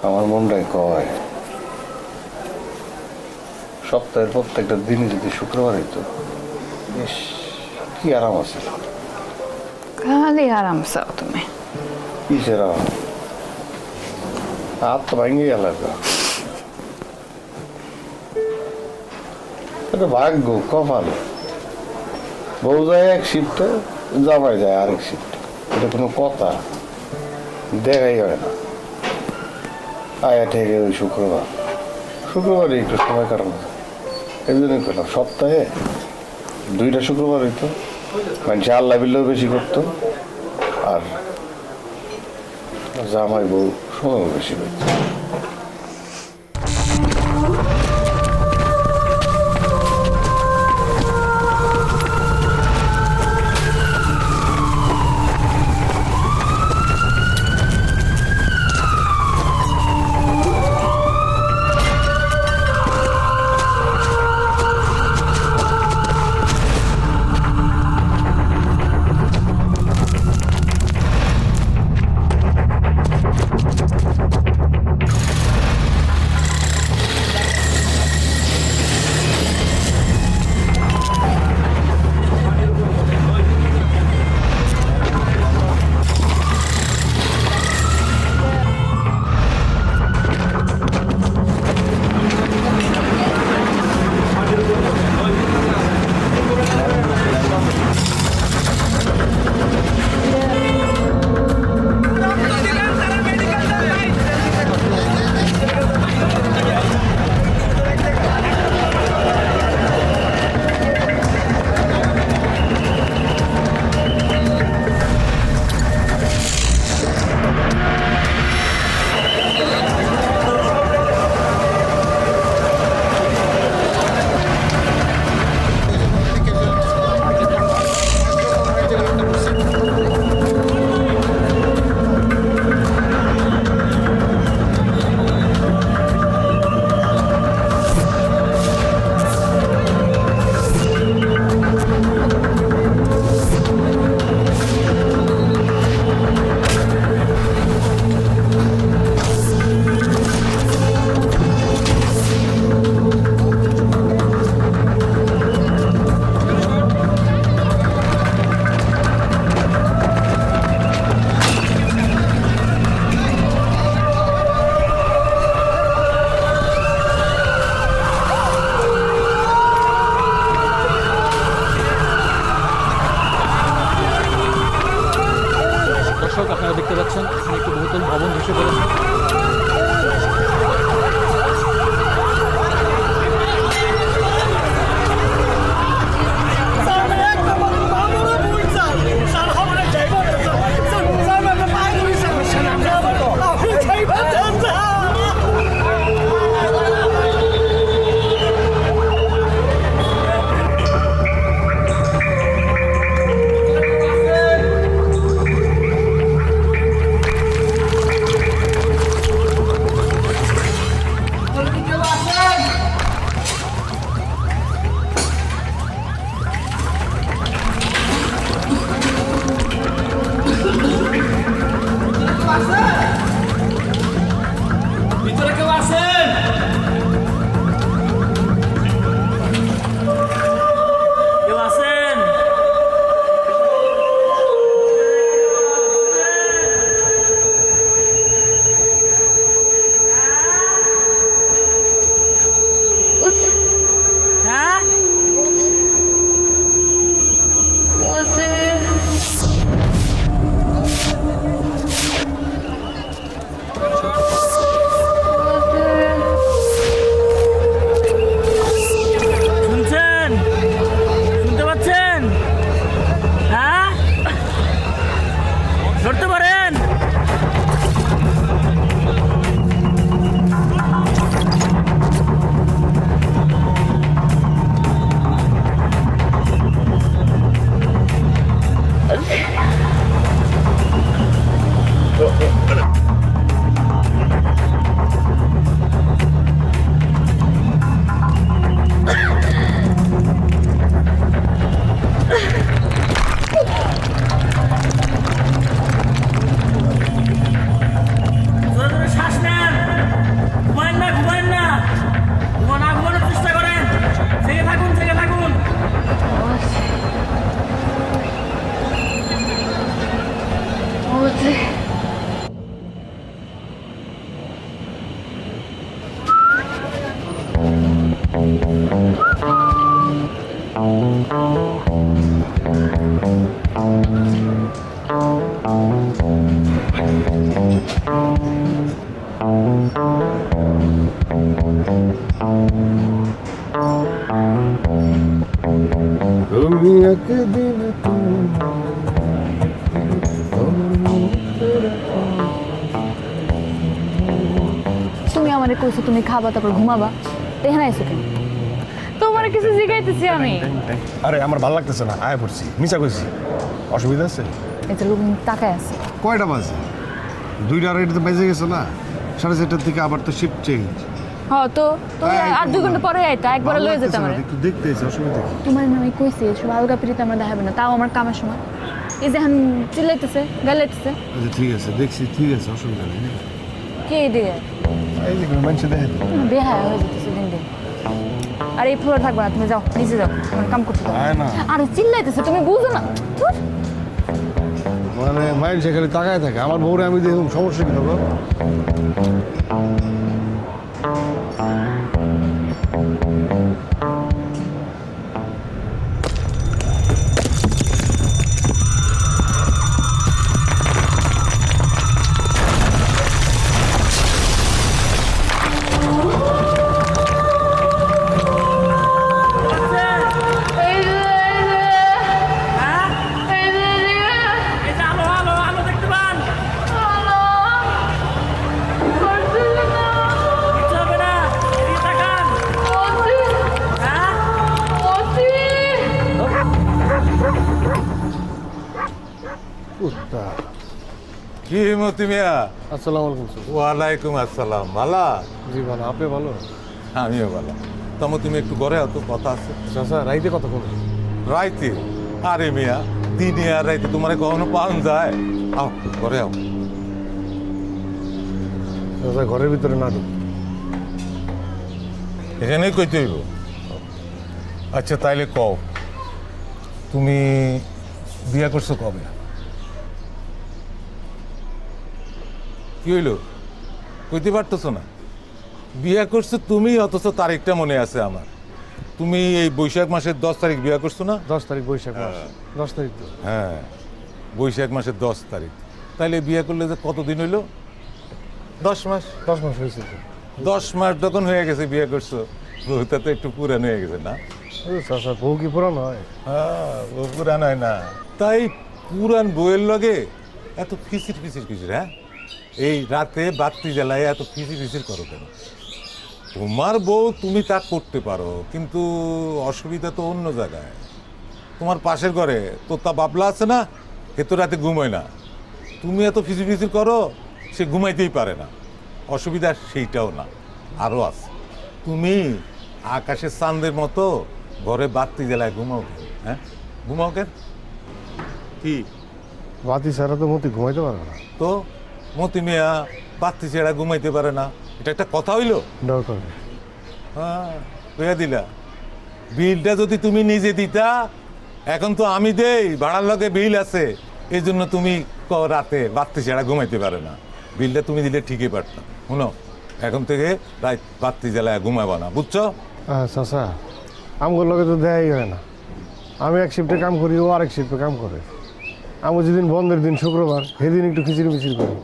আমার মনটাই কয় সপ্তাহের প্রত্যেকটা দিনই যদি শুক্রবার হইতো বেশ কি আরাম আছে। খালি আরাম চাও তুমি। কিসের আরাম? হাত তো ভাঙিয়ে গেল। এটা ভাগ্য, কপাল। বউ যায় এক শিফটে, জামাই যায় আরেক শিফটে। এটা কোনো কথা? দেখাই হয় না। আয়া থেকে ওই শুক্রবারে একটু সময় কাটানো যায়। এই জন্যই করলাম সপ্তাহে 2টা শুক্রবার হইতো, মানুষ আল্লাহ বিল্লাহ বেশি করতো, আর জামাই বউ সময়ও বেশি করতো। তুমি একদিন তুমি আমারে কইছো তুমি খাবা তারপর ঘুমাবা এখানে আইছো কেন তোমার কিছু জিগাইতেছি আমি আরে আমার ভালো লাগতেছে না আয় পড়ছি মিশা কইছি অসুবিধা আছে এই যে লোক তাকায় আছে কয়টা বাজে 2:30 তো বেজে গেছে না 4:30টার থেকে আবার তো শিফট চেঞ্জ হ্যাঁ তো তুমি আর 2 ঘন্টা পরে আইতা একবার লয়ে যেতে আমারে একটু দেখতে এসে অসুবিধা কি তোমার নামে কইছি সব আলগা পিরিতে আমরা দেখাবে না তাও আমার কামের সময় এই যে এখন চিল্লাইতেছে গালাইতেছে আচ্ছা ঠিক আছে দেখছি ঠিক আছে অসুবিধা নেই কে দিয়ে এই যে মানুষ দেখে বেহায়া হয়ে যেতেছে দিন দিন আর এই ফ্লোরে থাকবা না তুমি যাও নিচে যাও আমার কাম করতে দাও আয় না আরে চিল্লাইতেছে তুমি বুঝো না ধুর। মানে মাইন্ড সেখানে তাকায় থাকে আমার বউরে আমি দেখুন সমস্যা কি তখন কি মতি মিয়া আসসালামু আলাইকুম স্যার ওয়ালাইকুম আসসালাম ভালা জি ভালো আপনি ভালো আমিও ভালো তবে তুমি একটু ঘরে তো কথা আছে চাচা রাইতে কথা বলো রাইতে আরে মিয়া দিনে আর রাইতে তোমার কখনো পাওয়া যায় আও ঘরে আও চাচা ঘরের ভিতরে না ঢুক এখানেই কইতে হইব আচ্ছা তাইলে কও তুমি বিয়া করছো কবে কি হইলো কইতে পারতেছো না বিয়া করছো তুমি অথচ তারিখটা মনে আছে আমার তুমি এই বৈশাখ মাসের 10 তারিখ বিয়া করছো না 10 তারিখ বৈশাখ মাস 10 তারিখ তো হ্যাঁ বৈশাখ মাসের 10 তারিখ তাইলে বিয়ে করলে যে কতদিন হইলো 10 মাস 10 মাস হয়েছে তো 10 মাস যখন হয়ে গেছে বিয়ে করছো বউটা তো একটু পুরান হয়ে গেছে না চাচা বউ কি পুরান হয় হ্যাঁ ও পুরান হয় না তাই পুরান বউয়ের লগে এত ফিসির কিসির হ্যাঁ এই রাতে বাতি জ্বালায় এত ফিসির করো কেন তোমার বউ তুমি তা করতে পারো কিন্তু অসুবিধা তো অন্য জায়গায় তোমার পাশের ঘরে তোর তা বাবলা আছে না এ তো রাতে ঘুমোয় না তুমি এত ফিসির করো সে ঘুমাইতেই পারে না অসুবিধা সেইটাও না আরও আছে তুমি আকাশের চাঁদের মতো ঘরে বাতি জ্বালায় ঘুমাও কেন হ্যাঁ ঘুমাও কেন কি বাতি ছাড়া তো মতি ঘুমাইতে পারবে না তো মতি মিয়া বাতি ছেড়া ঘুমাইতে পারে না এটা একটা কথা হইলো দরকার নেই। হ্যাঁ কইয়া দিলা বিলটা যদি তুমি নিজে দিতা এখন তো আমি দেই ভাড়ার লগে বিল আছে এই জন্য তুমি রাতে বাতি ছেড়া ঘুমাইতে পারে না বিলটা তুমি দিলে ঠিকই পারতাম শুনো এখন থেকে রাত বাতি জ্বালায় ঘুমাবা না বুঝছো চাচা আমগুলোর লগে তো দেখাই হয় না আমি এক শিফটে কাম করি ও আরেক শিফটে কাম করে আমি যেদিন বন্ধের দিন শুক্রবার সেদিন একটু খিচিড়ি মিচিড়ি করি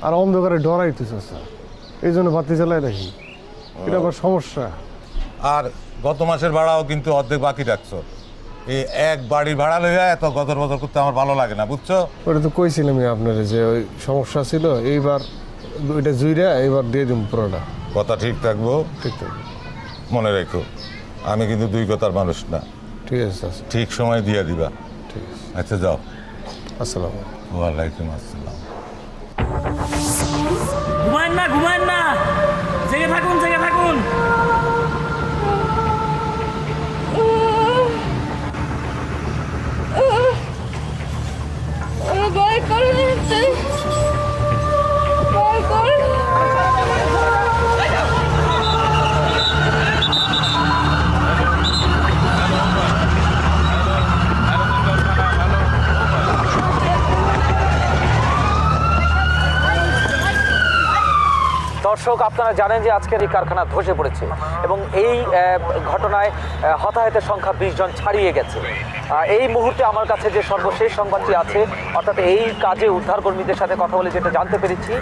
আর অন্ধকারে ডরাইতে চাচা এই জন্য বাতি জ্বালাই রাখি এটা আবার সমস্যা আর গত মাসের ভাড়াও কিন্তু অর্ধেক বাকি রাখছো এই এক বাড়ির ভাড়া লইয়া এত গদর বদর করতে আমার ভালো লাগে না বুঝছো ওটা তো কইছিলাম আপনার যে ওই সমস্যা ছিল এইবার ওইটা জুইরা এইবার দিয়ে দিন পুরোটা কথা ঠিক থাকবো ঠিক আছে মনে রেখো আমি কিন্তু দুই কথার মানুষ না ঠিক আছে চাচা ঠিক সময় দিয়ে দিবা ঠিক আছে আচ্ছা যাও আসসালামু ওয়ালাইকুম আসসালাম ঘুমায়েন না জেগে থাকুন ভয় করে নিচ্ছে ভয় করে দর্শক, আপনারা জানেন যে আজকের এই কারখানা ধসে পড়েছে এবং এই ঘটনায় হতাহতের সংখ্যা 20 জন ছাড়িয়ে গেছে। এই মুহূর্তে আমার কাছে যে সর্বশেষ সংবাদটি আছে, অর্থাৎ এই কাজে উদ্ধারকর্মীদের সাথে কথা বলে যেটা জানতে পেরেছি,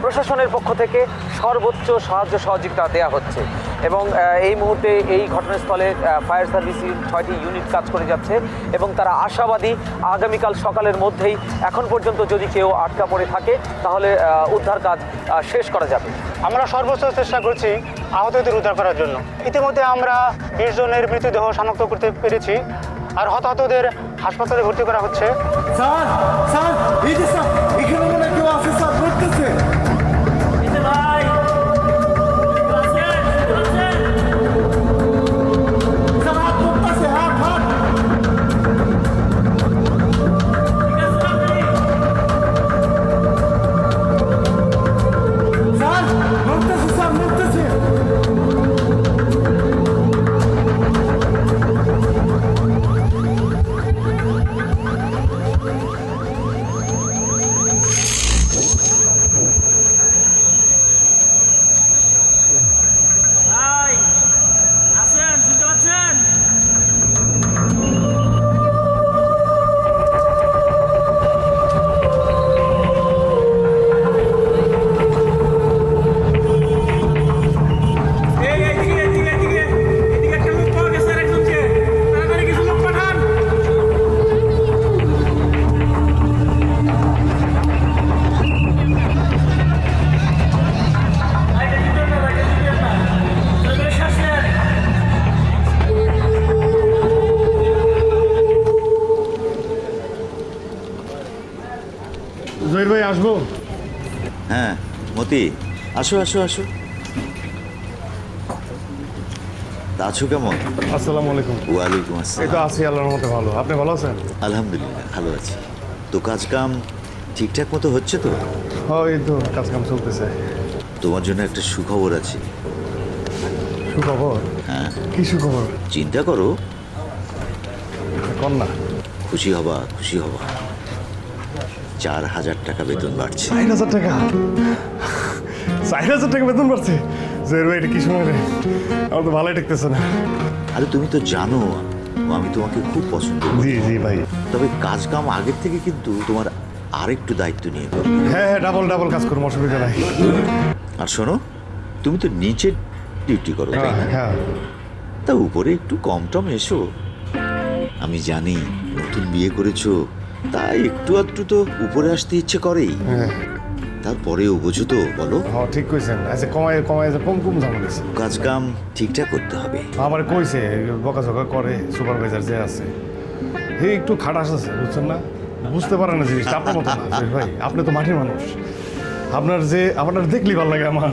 প্রশাসনের পক্ষ থেকে সর্বোচ্চ সাহায্য সহযোগিতা দেওয়া হচ্ছে এবং এই মুহূর্তে এই ঘটনাস্থলে ফায়ার সার্ভিসের 6টি ইউনিট কাজ করে যাচ্ছে এবং তারা আশাবাদী আগামীকাল সকালের মধ্যেই, এখন পর্যন্ত যদি কেউ আটকা পড়ে থাকে তাহলে উদ্ধার কাজ শেষ করা যাবে। আমরা সর্বোচ্চ চেষ্টা করছি আহতদের উদ্ধার করার জন্য। ইতিমধ্যে আমরা 20 জনের মৃতদেহ শনাক্ত করতে পেরেছি, আর হতাহতদের হাসপাতালে ভর্তি করা হচ্ছে। স্যার স্যার এই যে স্যার এখানে মনে হয় কেউ আছে স্যার, মরতেছে। এই যে ভাই আছেন, আছেন। স্যার হাত মরতেছে, হাত হাত। ঠিক আছে আপনি? স্যার মরতেছে, স্যার মরতেছে। ভাই আছেন, শুনতে পাচ্ছেন? এদিকে একটা লোক পাওয়া গেছে, আরেকজনকে। তাড়াতাড়ি কিছু লোক পাঠান। ভাইটা দিবেন না, ভাইটা দিবেন না। চলে শ্বাস নেন। জহির ভাই আসবো? হ্যাঁ মতি, আসো আসো আসো। তা আছো কেমন? আসসালামু আলাইকুম। ওয়ালাইকুম এই আসসালাম। তো আছি আল্লাহর মতো ভালো। আপনি ভালো আছেন? আলহামদুলিল্লাহ ভালো আছি। তো কাজ কাম ঠিকঠাক মতো হচ্ছে তো? হ্যাঁ এই তো কাজ কাম চলতেছে। তোমার জন্য একটা সুখবর আছে। সুখবর? হ্যাঁ, কি সুখবর? চিন্তা করো, কন্যা? খুশি হবা খুশি হবা। 4000 টাকা বেতন বাড়ছে। 4000 টাকা? 4000 টাকা বেতন বাড়ছে? জহির ভাই এটা কি সময় রে? আমার তো ভালোই ঠেকতেছে না। আরে তুমি তো জানো আমি তোমাকে খুব পছন্দ করি। জি জি ভাই। তবে কাজ কাম আগের থেকে কিন্তু তোমার আরেকটু দায়িত্ব নিয়ে করো। হ্যাঁ হ্যাঁ, ডাবল ডাবল কাজ করবো, অসুবিধা নাই। আর শোনো, তুমি তো নিচের ডিউটি করো তাই না? হ্যাঁ তা উপরে একটু কম টম এসো। আমি জানি নতুন বিয়ে করেছো, তাই একটু আধটু তো উপরে আসতে ইচ্ছে করেই। হ্যাঁ তারপরেও বোঝো তো, বলো। হ্যাঁ ঠিক কইছেন। আচ্ছা কমায় কমায় যে কম কম জামা দিছে। কাজ কাম ঠিকঠাক করতে হবে। আমার কইছে বকাঝকা করে সুপারভাইজার যে আছে, হে একটু খাটাস আছে, বুঝছেন না? বুঝতে পারে না জিনিসটা আপনার মতো না জহির ভাই। আপনি তো মাটির মানুষ, আপনার দেখলি ভালো লাগে আমার।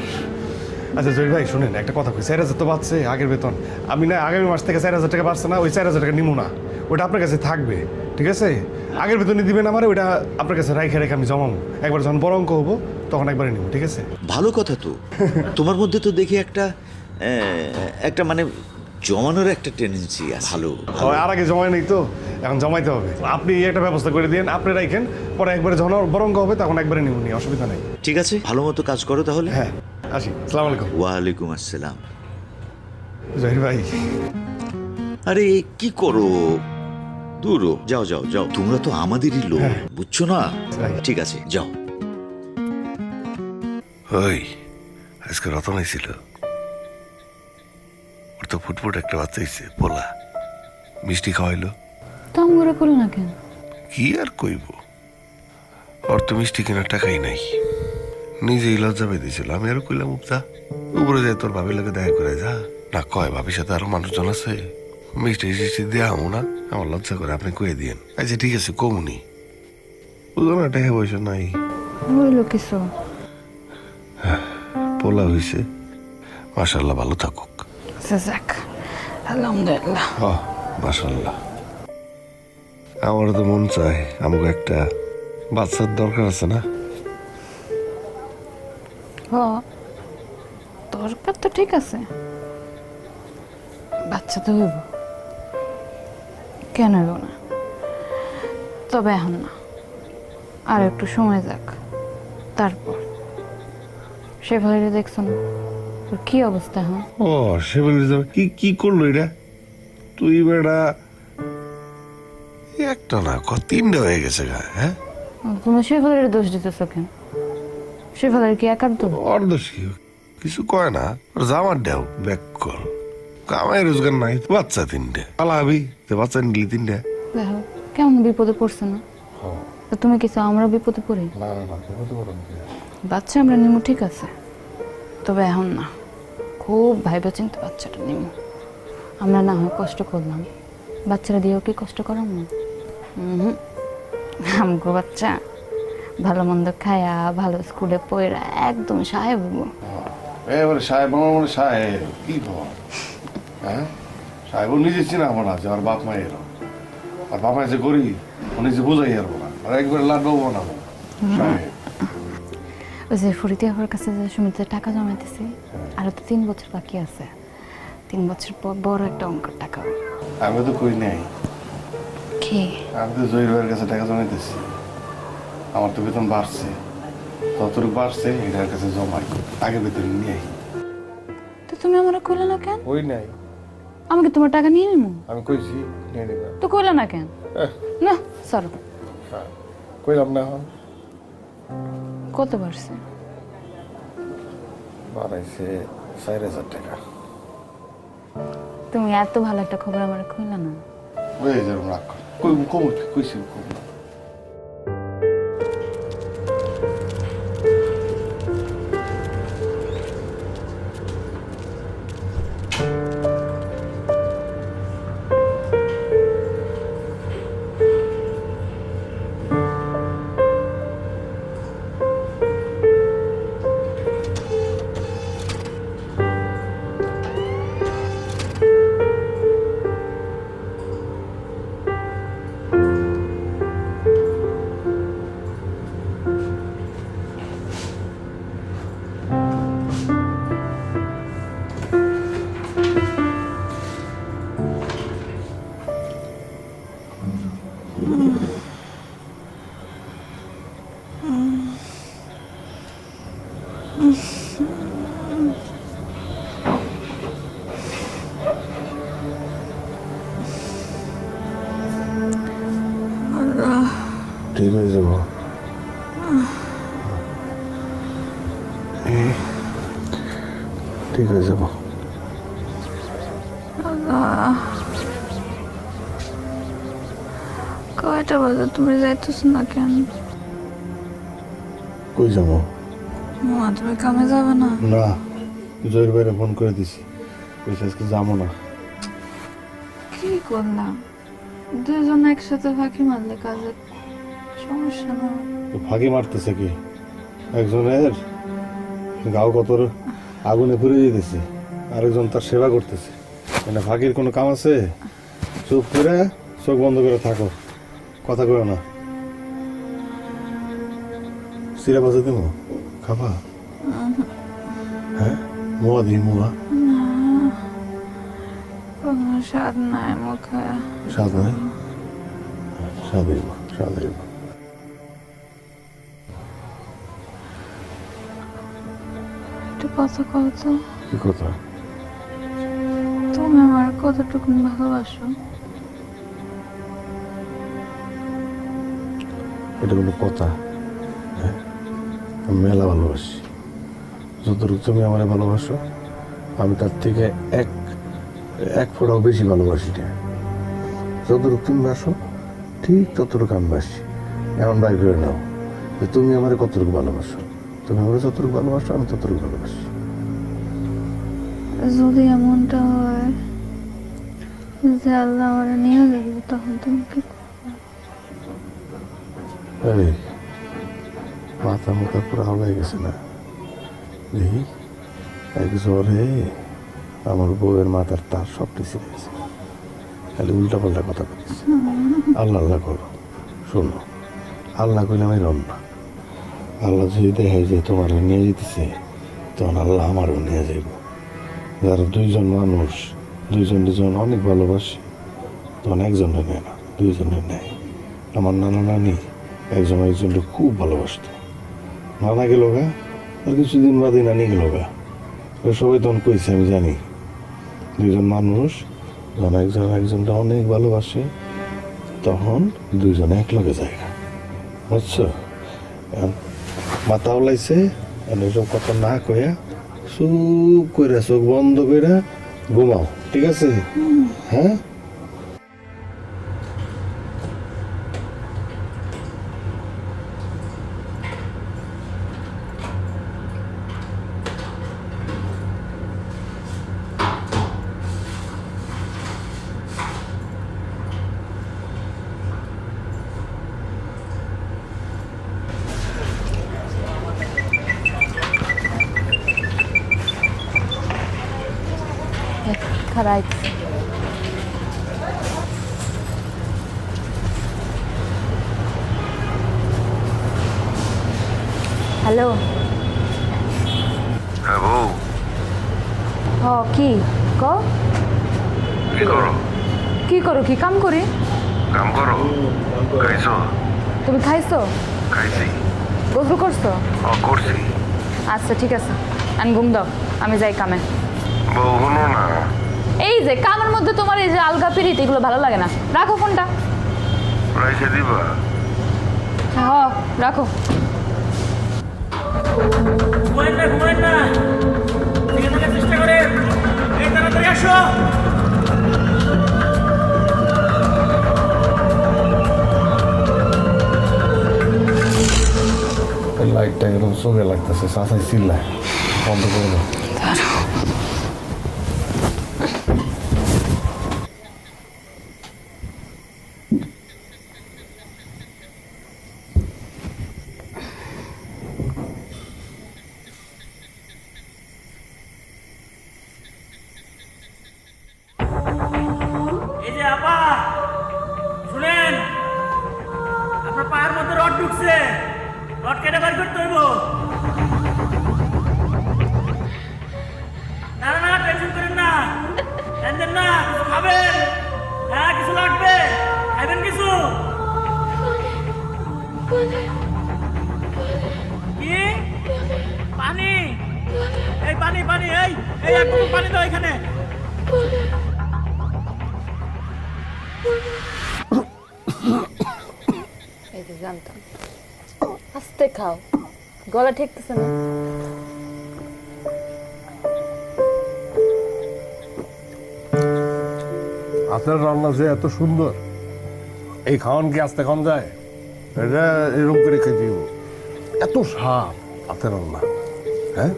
আচ্ছা জহির ভাই শুনেন একটা কথা কই, 4000 তো বাড়ছে আগের বেতন। আমি না আগামী মাস থেকে 4000 টাকা বাড়ছে না, ওই 4000 টাকা নিবো না, ওইটা আপনার কাছে থাকবে, ঠিক আছে? আগের বেতনই দিবেন আমার, ওইটা আপনার কাছে রাইখে রেখে আমি জমাবো। একবার যখন বড় অঙ্ক হবো তখন একবারে নিবো, ঠিক আছে? ভালো কথা তো। তোমার মধ্যে তো দেখি একটা মানে জমানোর একটা টেন্ডেন্সি আছে। ভালো ভালো। আর আগে জমায় নেই তো, এখন জমাইতে হবে। আপনি একটা ব্যবস্থা করে দিন, আপনি রাখেন, পরে একবারে যখন বড় অঙ্ক হবে তখন একবারে নিবো, নিয়ে অসুবিধা নেই। ঠিক আছে, ভালো মতো কাজ করো তাহলে। হ্যাঁ আসি, আসসালামু আলাইকুম। ওয়ালাইকুম আসসালাম। জহির ভাই আরে কি করো, দূরও যাও যাও যাও, তোমরা তো আমাদেরই লোক, বুঝছো না? ঠিক আছে যাও। ওই আজকে রতন ছিল, ওর তো ফুটফুট একটা বাচ্চা হয়েছে, পোলা। মিষ্টি খাওয়াইলো। তো আমগুলো করলো না কেন? কি আর কইব, ওর তো মিষ্টি কেনার টাকাই নাই, নিজেই লজ্জা পেয়েছিল। আমি আরো কইলাম যা উপরে যাই, তোর ভাবির লাগে দেখা করে যা। না কয় ভাবির সাথে আরো মানুষজন আছে, মিষ্টি টিষ্টি দেওয়া হবো না, আমার লজ্জা করে, আপনি কয়ে দিয়েন। আচ্ছা ঠিক আছে কমুনি, বুঝলো না, টাকা পয়সা নাই। হইলো কিছু? পোলা হয়েছে, মাশাল্লাহ, ভালো থাকুক। যাক আলহামদুলিল্লাহ। মাশাল্লাহ। আমারও তো মন চায়, আমাকে একটা বাচ্চার দরকার আছে না? দরকার তো ঠিক আছে, বাচ্চা তো হইব, কেন হইব না? তবে এখন না, আর একটু সময় যাক, তারপর শেফালিরে দেখছো না তোর কি অবস্থা? হ্যাঁ ও সে বলে যাবে কি কি করলো এটা? তুই বেটা একটা না তিনটা হয়ে গেছে গা। হ্যাঁ তুমি শেফালির দোষ দিতেছো কেন? শেফালির কি একার দোষ? অর্ধশ কি কিছু কয় না, ওর জামার দেও ব্যাক কর, কামাই রোজগার নাই, বাচ্চা তিনটে পালাবি, বাচ্চা নিলি তিনটে। দেখো কেমন বিপদে পড়ছে না? তো তুমি কিছু আমরা বিপদে পড়ি? বাচ্চা আমরা নিমু ঠিক আছে, তবে এখন না, খুব ভাইবা চিন্তা বাচ্চাটা নিমু। আমরা না হয় কষ্ট করলাম, বাচ্চারা দিয়েও কি কষ্ট করাম না? আমগো বাচ্চা ভালো মন্দ খায়া ভালো স্কুলে পড়া একদম সাহেব হবো। এবারে সাহেব আমার মনে সাহেব কি বল? হ্যাঁ সাহেব নিজে চিনা মনে আছে, আর বাপ মায়ের, আর বাপ মায়ের যে করি ও নিজে বোঝাই আর না, আর একবার লাড্ডাও বানাবো সাহেব। ওই যে ফরিদি আমার কাছে যে সুমিতের টাকা জমাইতেছি, আরো তো 3 বছর বাকি আছে, 3 বছর পর বড় একটা অঙ্কের টাকা। আমি তো কই নাই, কি আমি তো জহির ভাইয়ের কাছে টাকা জমাইতেছি। আমার তো বেতন বাড়ছে, যতটুকু বাড়ছে এটার কাছে জমাই, আগে বেতন নিয়ে আই। তো তুমি আমার কইলা না কেন? ওই নাই, আমাকে তোমার টাকা নিয়ে নিবো আমি কইছি নিয়ে নিবা, তো কইলা না কেন? না সরো। কইলাম না, এখন কত বাড়ছে? বাড়াইছে 4000 টাকা। তুমি এত ভালো একটা খবর আমার কইলা না? ওই যেরকম রাখ কইছি কম। ঠিক হয়ে যাব, ঠিক হয়ে যাব। কয়টা বাজে? তুমি যাইতেছ না কেন? কই যাব? মা তুমি কামে যাবে না? না, জয়ের বাইরে ফোন করে দিছি, কইছে আজকে যাবো না। কি করলাম? দুজন একসাথে ফাঁকি মারলে কাজের সমস্যা না। তো ফাঁকি মারতেছে কি? একজনের গাও কতর আগুনে পুড়ে যেতেছে, আরেকজন তার সেবা করতেছে। মানে ফাঁকির কোনো কাম আছে? চুপ করে চোখ বন্ধ করে থাকো, কথা কয় না। সিরা বাজে দেবো, খাবা? হ্যাঁ মোয়া দিই, মোয়া। কোনো স্বাদ নাই মুখে। স্বাদ নাই? স্বাদ হইব, স্বাদ হইব। একটু কথা কও তো। কি কথা? তুমি আমার কতটুকু ভালোবাসো? এটা কোনো কথা? হ্যাঁ আমি মেলা ভালোবাসি। যতটুকু তুমি আমার ভালোবাসো, আমি তার থেকে এক ফোঁটাও বেশি ভালোবাসি না। যতটুকু তুমি বাসো ঠিক ততটুকু আমি বাসি। এমন বাইর করে নাও যে তুমি আমার কতটুকু ভালোবাসো। তুমি আমার যতটুকু ভালোবাসো আমি ততটুকু ভালোবাসি। যদি এমনটা হয় যে আল্লাহ আমার নিয়ে যাবে, তখন তুমি কি করবে? এই মাথা মুখা পুরো হাওলায় গেছে না? দেখি এক জ্বরে আমার বউয়ের মাথার তার সব টিসে গেছে, খালি উল্টা পাল্টা কথা বলতেছে। আল্লাহ আল্লাহ করো, শোনো, আল্লাহ কইলে আমি রন না। আল্লাহ যদি দেখে যে তোমার নিয়ে যেতেছে, তখন আল্লাহ আমারও নিয়ে যাইব। যারা দুইজন মানুষ দুইজন অনেক ভালোবাসে, তখন একজনে নেয় না, দুইজনে নেয়। আমার নানা নানি একজনকে খুব ভালোবাসত। নানা গেল গা, আর কিছুদিন বাদে না নিয়ে গেল গা। সবাই তখন কইছে আমি জানি, দুইজন মানুষ যখন একজন একজনটা অনেক ভালোবাসে তখন দুইজনে এক লগে জায়গা, বুঝছো? এখন মাথা ওলাইছে, এসব কথা না কইয়া চুপ করে চোখ বন্ধ করে ঘুমাও, ঠিক আছে? হ্যাঁ, খারাপ। হ্যালো। হ্যাঁ বউ, হ কি ক কি করো? কি করো? কি কাম করি? কাম করো? খাইছো? তুমি খাইছো? খাইছি। গোসল করছো? করছি। আচ্ছা ঠিক আছে, আমি ঘুম দাও, আমি যাই কামে। বউ হলো না। এই যে কামের মধ্যে তোমার এই যে আলগা পিরিত এগুলো ভালো লাগে না, রাখো ফোনটা। রাইসে দিবা? হ্যাঁ রাখো। ঘুমাইন না, ঠিক থাকার চেষ্টা করে। এই তাড়াতাড়ি আসো। লাইটটা এরকম চোখে লাগতেছে, চাচাই চিল্লায়, বন্ধ করে দাও। এই যে আপা শুনেন, আপনার পায়ের মধ্যে রড ঢুকছে, রড কেটে বার করতে হইব। না না না, টেনশন করেন না, টেনশন না, কিছু খাবেন? হ্যাঁ কিছু লাগবে, খাবেন কিছু? কি পানি? এই পানি পানি, এই এই এক বোতল পানি দাও এখানে। এই যে জানতাম, আস্তে খাও, গলা ঠেকতেছে না। আপনার রান্না যে এত সুন্দর, এই খাওয়ান কি আস্তে খাওয়ান যায়? এটা এরকম করে খেয়ে দিব, এত স্বাদ আপনার রান্না। হ্যাঁ,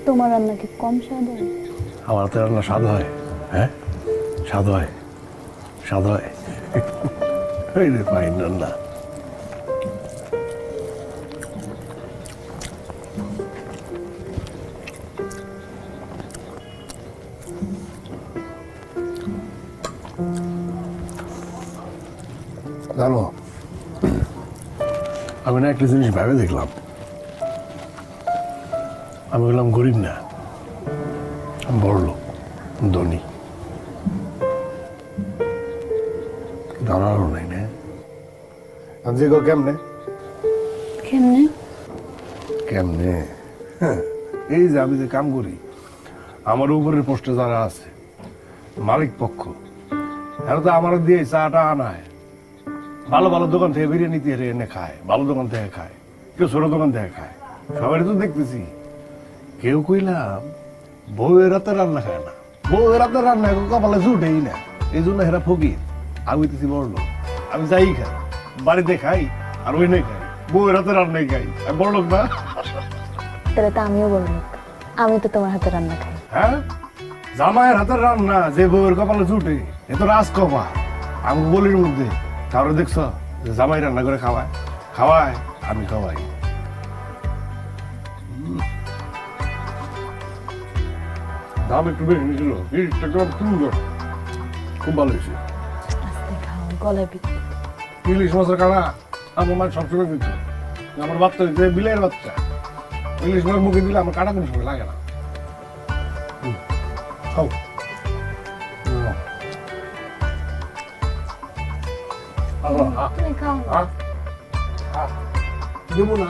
তোমার রান্না কি কম স্বাদ হয়? আমার হাতের রান্না স্বাদ হয়। হ্যাঁ, স্বাদ হয়, স্বাদ হয়। এই রে ফাইন রান্না। জানো, আমি না একটা জিনিস ভেবে দেখলাম, আমি বললাম গরিব না, আমি বড় লোক, ধনী, দাঁড়ানো নাই না। আমি যে কেমনে কেমনে? কেমনে হ্যাঁ, এই যে আমি যে কাম করি, আমার উপরের পোস্টে যারা আছে মালিক পক্ষ, এরা তো আমার দিয়ে চাটা আনায়, ভালো ভালো দোকান থেকে বিরিয়ানি দিয়ে এনে খায়, ভালো দোকান থেকে খায়, কেউ ছোট দোকান থেকে খায়, সবাই তো দেখতেছি। কেউ কইলাম বউয়ের রাতে রান্না খায় না, বউয়ের রাতে রান্না কপালে জুটেই না, এই জন্য হেরা ফকির। আমি হইতেছি বড় লোক, আমি যাই খাই, বাড়িতে খাই আর ওই নেই খাই, বউয়ের হাতে রান্নাই খাই, আমি বড় লোক না? তাহলে তো আমিও বড় লোক, আমি তো তোমার হাতে রান্না খাই। হ্যাঁ, জামাইয়ের হাতের রান্না যে বউয়ের কপালে জুটে, এ তো রাজকপা। আমি বলির মধ্যে কারো দেখছ যে জামাই রান্না করে খাওয়ায়? খাওয়ায়, আমি খাওয়াই। দাম একটু বেশি নিয়েছিল, খুব ভালো হয়েছে। আস্তে খাও, গলায় বিক্রি। ইলিশ মাছের কানা আমার মা সবসময় দিত, আমার বাচ্চা হচ্ছে বিলের বাচ্চা, ইলিশ মাছ মুখে দিলে আমার কাটা কোনো সময় লাগে না। খাও। তুমি খাও। দেবো না।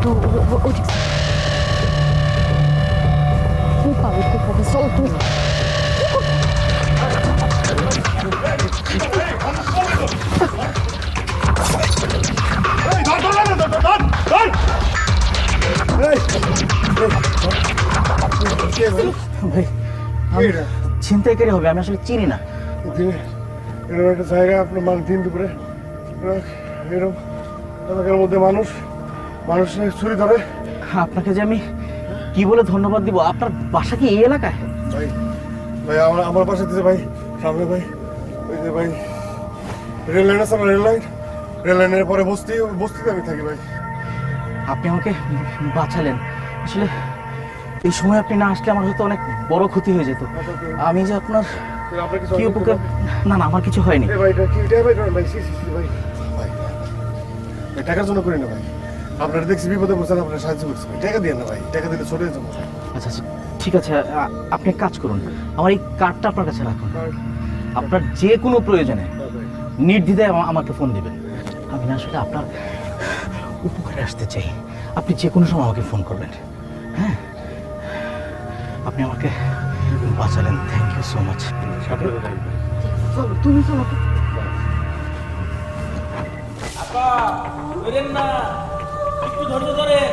তো ওদিক খুব পাবে চল তুই ভাই আমি ছিনতাইকারী হবে, আমি আসলে চিনি না। এরকম একটা জায়গা আপনার মানে দিন দুপুরে এরকম এলাকার মধ্যে মানুষ ছুরি ধরে। আপনাকে যে আমি কি বলে ধন্যবাদ দিব, আপনার বাসা কি এই এলাকায়? ভাই ভাই আমার পাশে দিতে ভাই, সামনে ভাই, ওই যে ভাই রেল লাইন আছে না, রেল লাইনের পরে বস্তিতে আমি থাকি ভাই। আপনি আমাকে বাঁচালেন। আসলে এই সময় আপনি না আসলে আমার হয়তো অনেক বড় ক্ষতি হয়ে যেত। আমি যে আপনার আপনার কিছু কি উপকার, না না আমার কিছু হয়নি। ভাই এটা কি এটাই ভাই ভাই ভাই ভাই ভাই টাকার জন্য করি না ভাই, আপনারা দেখছি বিপদে পড়ছেন, আপনারা সাহায্য করছি ভাই, টাকা দিয়ে না ভাই, টাকা দিলে চলে যাবো। আচ্ছা আচ্ছা ঠিক আছে, আপনি এক কাজ করুন, আমার এই কার্ডটা আপনার কাছে রাখুন। আপনার যে কোনো প্রয়োজনে নির্দ্বিধায় আমাকে ফোন দিবেন। আমি না আসলে আপনার উপকারে আসতে চাই, আপনি যে কোনো সময় আমাকে ফোন করবেন। হ্যাঁ, আপনি আমাকে বাঁচালেন, থ্যাংক ইউ সো মাচ। তুমি আমাকে আপা ধরেন না, একটু ধৈর্য ধরেন।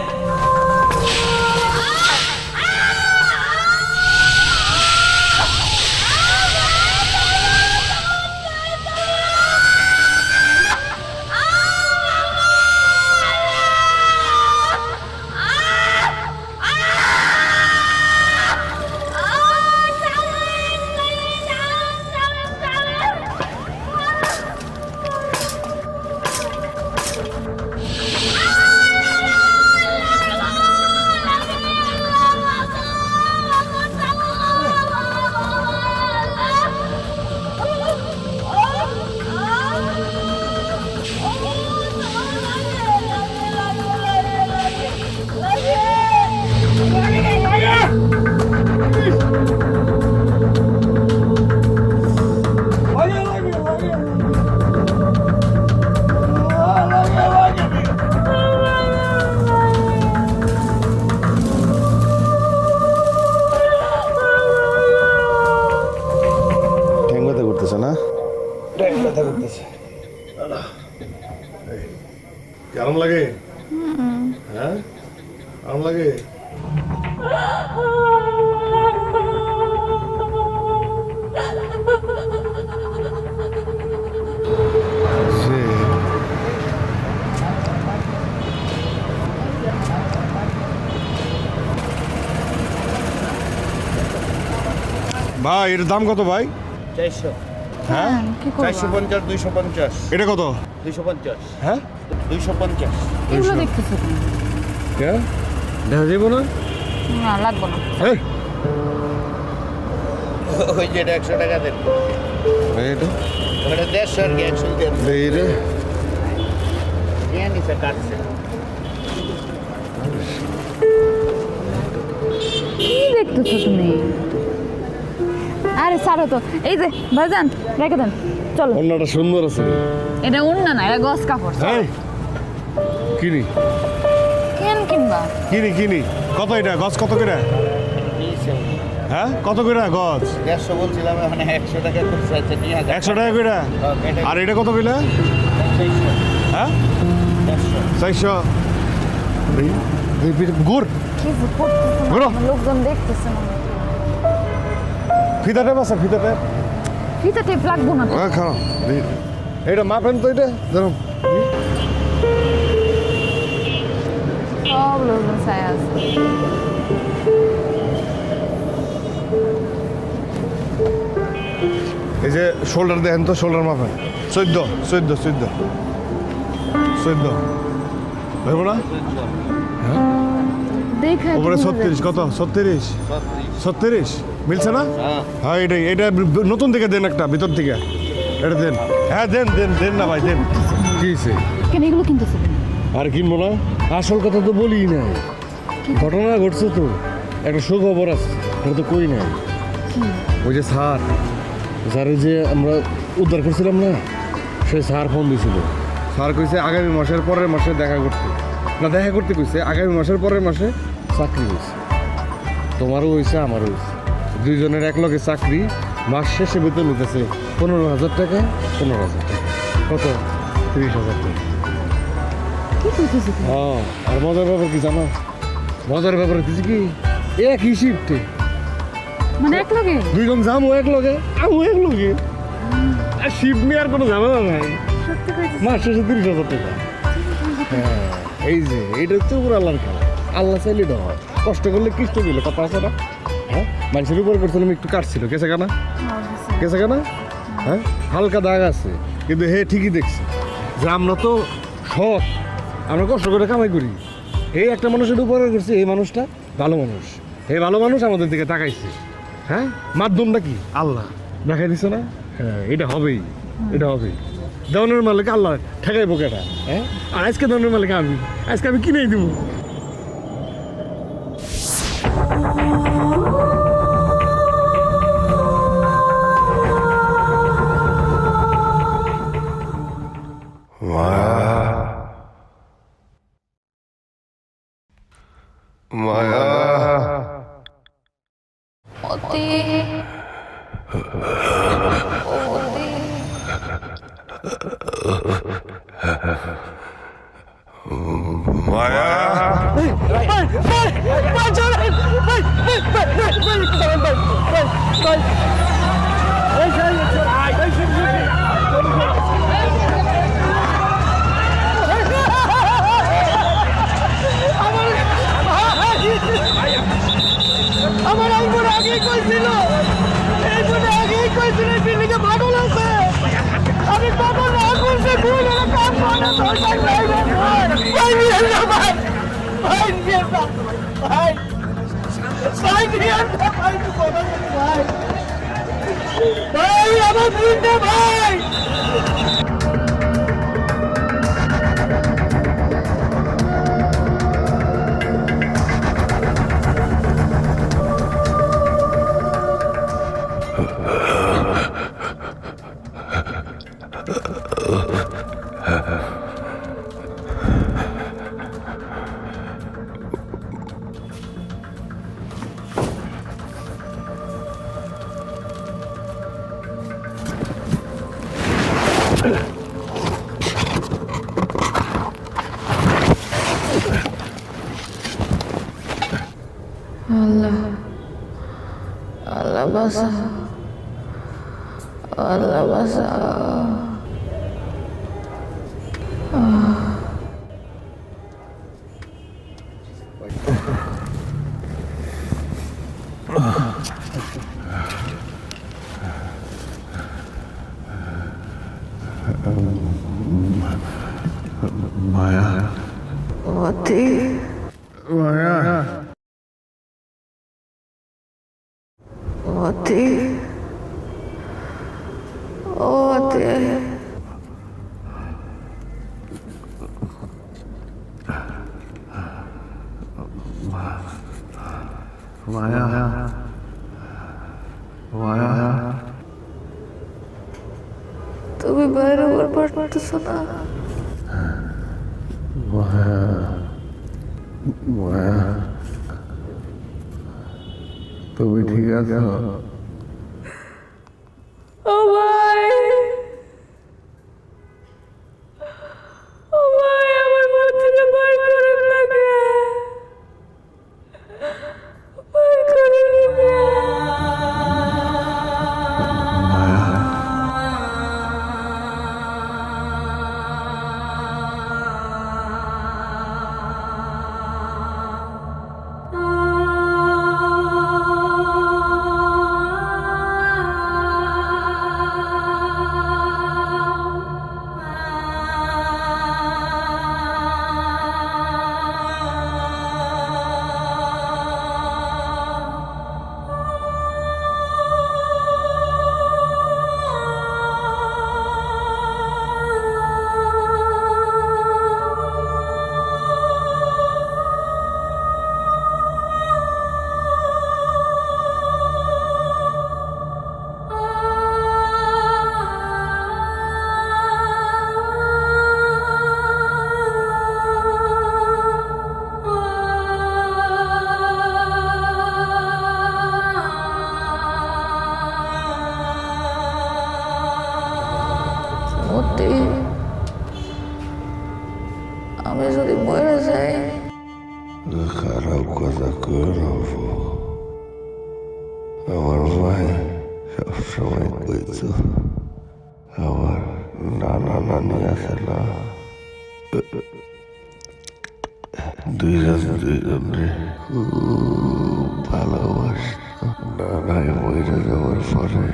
ঠ্যাং ব্যথা করতেছে না? ঠ্যাং ব্যথা করতেছে। কেমন লাগে? হ্যাঁ কেমন লাগে? ভাই এর দাম কত ভাই? 400। হ্যাঁ কি করবো 450 250 এটা কত? 250। হ্যাঁ 250 এগুলো দেখতেছো তুমি? কে দেখা যাবো না? না লাগবো না। এই ওই যে 100 টাকা দেন, এটা ওটা 150 আর 100 দেন, এই রে নিয়ে নিছে কাটছে। কি দেখতেছো তুমি? আরে ছাড়ো তো, এই যে ভাইজান রেখে দেন, চলো। অন্যটা সুন্দর আছে। এটা উন্না না, এটা গস কাপড়। এই কিনি কেন কিনবা? কিনি কত এটা গজ কত করে? হ্যাঁ কত করে গজ? 150 বলছিলাম, মানে 100 টাকা করছে। আচ্ছা নিয়ে 100 টাকা করে। আর এটা কত কইলে? 400 হ্যাঁ 400। গুড় কি যে করতেছো ঘুরো। না, লোকজন দেখতেছে না। ফিতা টেপ আছে? ফিতা টেপ ফিতা টেপ লাগবো না তো। খাও এটা মাপেন তো, এটা ধরুন। সব লোকজন ছায়া আছে। এই যে শোল্ডার দেখেন তো, শোল্ডার মাপেন। 14 ধরবো না? হ্যাঁ দেখে উপরে 36 কত 36 36 মিলছে না হ্যাঁ এটাই এটা নতুন থেকে দেন একটা ভিতর থেকে এটা দেন হ্যাঁ দেন দেন দেন না ভাই দেন কি হয়েছে কেন এগুলো কিনতেছিলেন? আর কিনবো না আসল কথা তো বলি না ঘটনা ঘটছে তো একটা সুখবর আছে এটা তো কই নাই ওই যে স্যার স্যারের যে আমরা উদ্ধার করছিলাম না সেই স্যার ফোন দিয়েছিল স্যার কইছে আগামী মাসের পরের মাসে দেখা করতে কইছে আগামী মাসের পরের মাসে চাকরি হয়েছে তোমারও হয়েছে আমারও হয়েছে দুইজনের এক লগে চাকরি মাস শেষে বেতন নিতেছে 15,000 টাকা 15,000 টাকা কত 30,000 টাকা কি কইতেছিস? হ্যাঁ আর মজার ব্যাপার কি জানো মজার ব্যাপার কিছু কি একই শিফটে মানে এক লগে? দুইজন যাবো এক লগে আমও এক লগে আর শিফট নিয়ে আর কোনো ঝামেলা নাই সত্যি কইছিস? মাস শেষে 30,000 টাকা হ্যাঁ এই যে এইটা হচ্ছে উপর আল্লাহর খেলা আল্লাহ চাইলে দেওয়া কষ্ট করলে কৃষ্ট দিল কথা আছে না হ্যাঁ মানুষের উপর করছিলাম একটু কাটছিল কেসে কানা হ্যাঁ হালকা দাগ আছে কিন্তু হে ঠিকই দেখছে যে আমরা তো সৎ আমরা কষ্ট করে কামাই করি এই একটা মানুষের উপকার করছে এই মানুষটা ভালো মানুষ এই ভালো মানুষ আমাদের দিকে তাকাইছে হ্যাঁ মাধ্যমটা কি আল্লাহ দেখাই দিছে না হ্যাঁ এটা হবেই দেওয়ানের মালিক আল্লাহ ঠেকাইবো কেটা হ্যাঁ আর আজকে দেওয়ানের মালিক আমি আজকে আমি কিনেই দেবো মায়া মায়া আমার আঙ্গুর আগেই কইছিল এই জন্য আগেই কইছিল বিল্ডিংয়ে বাটল আছে আমি বাবা না করছে ভুল হলো কাম করে দরকার নাই ভাই নিয়ে না ভাই ভাই নিয়ে না ভাই ভাই নিয়ে না ভাই ভাই ভাই আমার বুঝতে ভাই আল্লাহ আল্লাহ বাসা আল্লাহ বাসা মায়া অতি মায়া অতি অতি মায়া মায়া তুমি বাইরে ওর পারতেছো না মায়া মায়া তুমি ঠিক আছো ও ভাই আমার ঘর থেকে বাইর করেন লাগে বাইর করেন লাগে মরে যায়। খারাপ কথা করো, আমার মায়ে সবসময় কইতো আমার নানা নানি আছে না, দুইজনে খুব ভালোবাসতো। নানাই মরে যাওয়ার পরে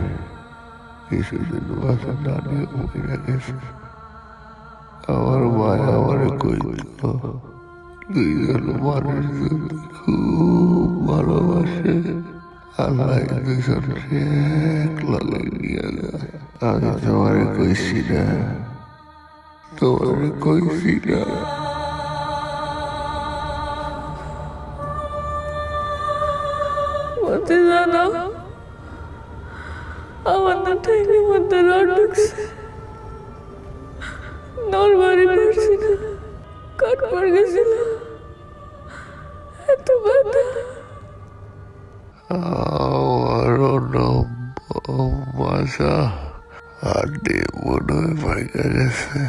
কিছুদিন বাদে নানিও মরে গেছে। আমার মায় আমারে কইতো দুইজন মানুষ যদি খুব ভালোবাসে, আল্লাহ দুজনকে এক লগে নিয়ে যায়। আমি তোমারে কইছি না, তোমারে কইছি না। মতে জানো আমার না ঠেকের মধ্যে রড ঢুকছে, নড়বাড়ি পারছি না, কাট পড়ে গেছিল, এত ব্যথা। আমারও মাজা হাড্ডি মনে হয় ভাঙা গেছে।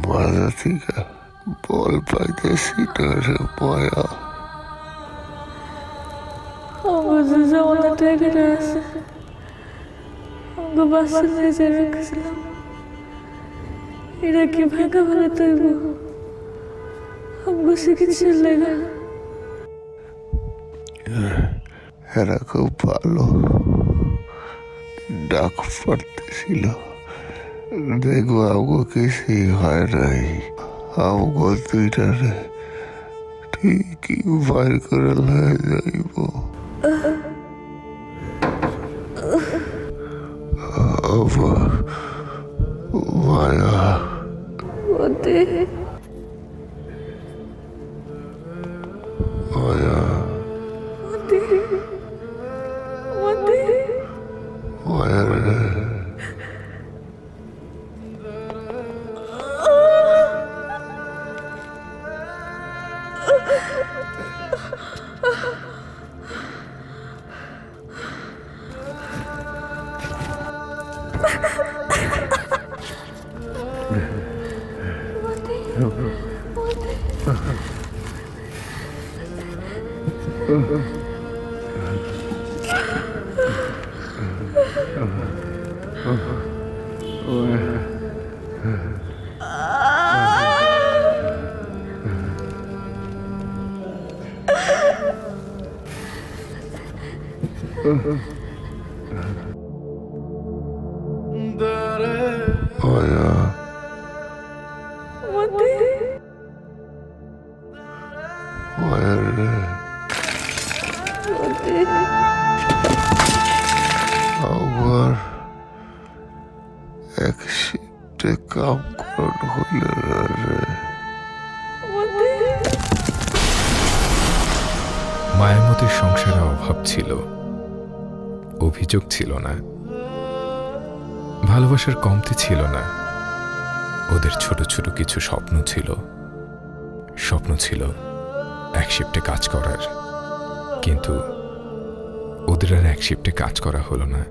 মাজা থেকে বল পাইতেছি না রে মায়া। আমার যে জামানা ঠেকেটা আছে, আমাকে বাসা নিয়ে রেখেছিলাম, এটা কি ভাঙা ভাঙা তৈব আমাকে চিকিৎসার লেগে। এরা খুব ভালো ডাক পড়তেছিল, দেখবো আমাকে কিছুই হয় নাই। আমাকে দুইটারে ঠিকই বাইর করে লয়ে যাইব। আমার মায়া মতে মায়া মতে মতে মায়া রে। মায়া মতে মায়া রে। মতে আমার এক শিফটে কাম করানো হইল না রে। মতে মায়ামতির সংসারে অভাব ছিল, অভিযোগ ছিল না, ভালোবাসার কমতি ছিল না। ওদের ছোট ছোট কিছু স্বপ্ন ছিল এক শিফটে কাজ করার, কিন্তু ওদের আর এক শিফটে কাজ করা হলো না।